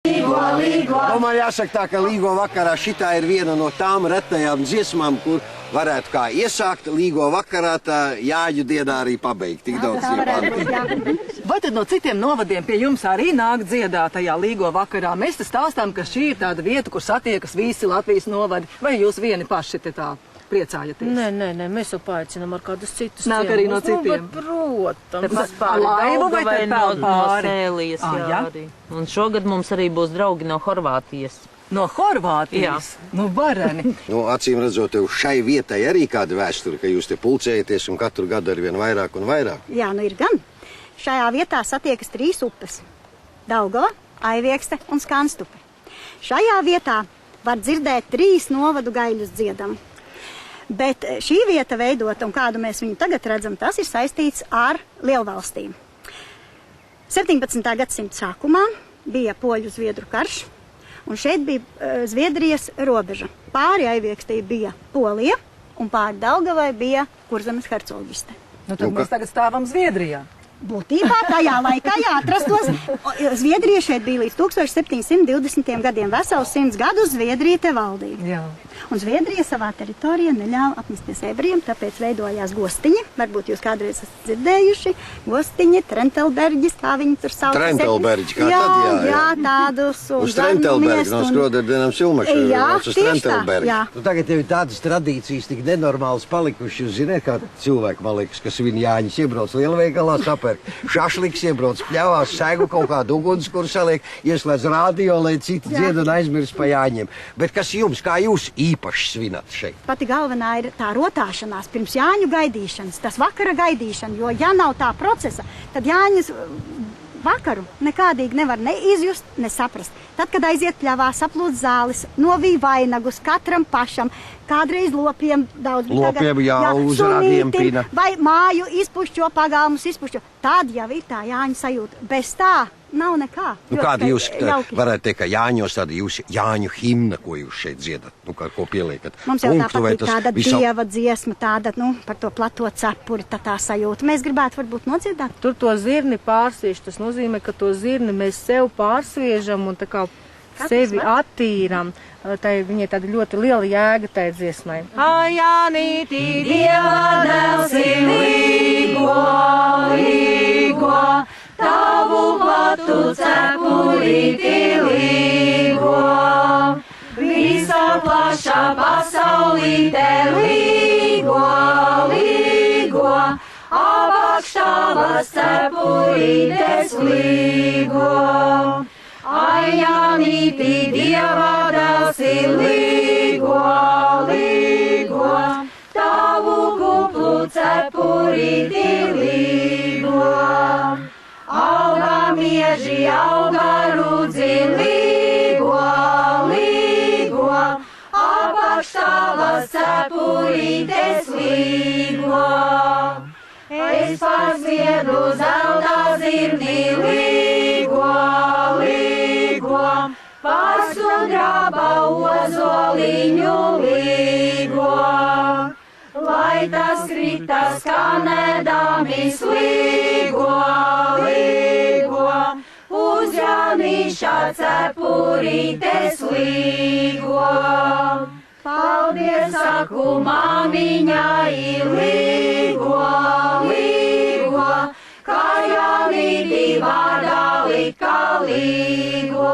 Man jāsaka tā, ka Līgo vakarā šitā ir viena no tām retajām dziesmām, kur varētu kā iesākt Līgo vakarā, tā Jāņu dienā arī pabeigt. Tik daudz Vai tad no citiem novadiem pie jums arī nāk dziedāt tajā Līgo vakarā? Mēs te stāstām, ka šī ir tāda vieta, kur satiekas visi Latvijas novadi. Vai jūs vieni paši te tā priecājaties? Nē, mēs jau paaicinām ar kādus citus. Nāk arī no citiem? Protams. Laivu vai te no pāri? Sēlijas, jā, jā. arī. Un šogad mums arī būs draugi no Horvātijas. No Horvātijas? Jā. Nu, vareni. Acīm redzot, tev šai vietai arī kāda vēsture, ka jūs te pulcējaties un katru gadu ar vien vairāk un vairāk. Jā, nu ir gan. Šajā vietā satiekas 3 upes – Daugava, Aiviekste un Skanstupe. Šajā vietā var dzirdēt 3 novadu gaļus dziedam. Bet šī vieta veidota, un kādu mēs viņu tagad redzam, tas ir saistīts ar lielvalstīm. 17. gadsimta sākumā bija Poļu-Zviedru karš, un šeit bija Zviedrijas robeža. Pāri Aiviekstei bija Polija, un pāri Daugavai bija Kurzemes hercogiste. Nu, tad mēs tagad stāvam Zviedrijā. Būtībā tajā laikā jāatrastos. Zviedrija šeit bija līdz 1720. gadiem. Vesels 100 gadus Zviedrija te valdīja. Jā. Un Zviedrija savā teritorijā neļāva apmesties ebrejiem, tāpēc veidojās gostiņi. Varbūt jūs kādreiz esat dzirdējuši. Gostiņi, Trentelberģis, kā viņi tur sauc. Trentelberģi, kā tad, jā, tādus. Uz Trentelberģi, no Skroderdenam Silmaša. Jā, tieši tā, jā. Nu, tagad jau ir tādas tradīcijas tik nenormālas palikušas. Jūs zināt, kā cilvēki, man liekas, kas viņa Jāņas iebrauc lielveikalā, sapērk šašliks, iebrauc pļavās, sēgu kaut kādu ugunskura saliek, ieslēdz radio, lai citi dzied un aizmirst pa Jāņiem. Bet kas jums, kā jūs īpaši svinat šeit? Pati galvenā ir tā rotāšanās pirms Jāņu gaidīšanas, tas vakara gaidīšana, jo ja nav tā procesa, tad Jāņas vakaru nekādīgi nevar ne izjust, ne saprast. Tad, kad aiziet pļavā, saplūst zāles, novīja vainagus katram pašam, kādreiz lopiem daudz. Lopiem uz ragiem pina. Vai māju izpušķo, pagalmus izpušķo. Tad jau ir tā Jāņu sajūta. Bez tā nav nekā. Nu, kāda jūs varētu teikt, ka Jāņos tāda jūs Jāņu himna, ko jūs šeit dziedat? Nu, ko pieliekat? Mums jau tā patīk tāda dieva dziesma, tāda, par to plato cepuri, tā sajūta. Mēs gribētu varbūt nodziedāt. Tur to zirni pārsviež, tas nozīmē, ka to zirni mēs sev pārsviežam un tā kā sevi attīram. Viņai tāda ļoti liela jēga tai dziesmai. Jānīti, Dieva dēls ir līgo, līgo, tavu platu cepurīti līgo. Visa plašā pasaulīte līgo, līgo, apakš tavas cepurītes līgo. Ai, Jānīti, Dieva dēls ir līgo, līgo, tavu kuplu cepurīti līgo. Auga mieži, auga rudzi līgo, līgo, apakš tavas cepurītes līgo. Es pārsviedu zelta zirni līgo, līgo, pārsudraba ozoliņu līgo. Lai tas kritas kanedāmis līgo, līgo, uz Jānīša cepurītes līgo. Paldies, saku māmiņai līgo, līgo, kā Jānīti vārdā lika līgo.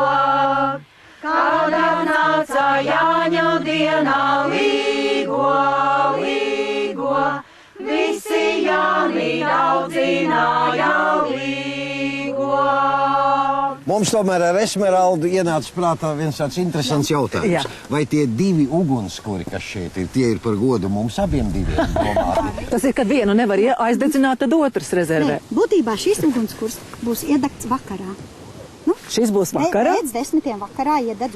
Kad atnāca Jāņu dienā līgo, līgo, visi Jāni audzināja līgo. Mums tomēr ar Esmeraldu ienāca prātā viens tāds interesants jautājums. Jā. Vai tie 2 ugunskuri, kas šeit ir, tie ir par godu mums abiem diviem domāti? Tas ir, kad vienu nevar aizdedzināt, tad otrs rezervē. Nē, būtībā šis ugunskurs būs iedegts vakarā. Šis būs vakarā? Pēc 10. vakarā iededz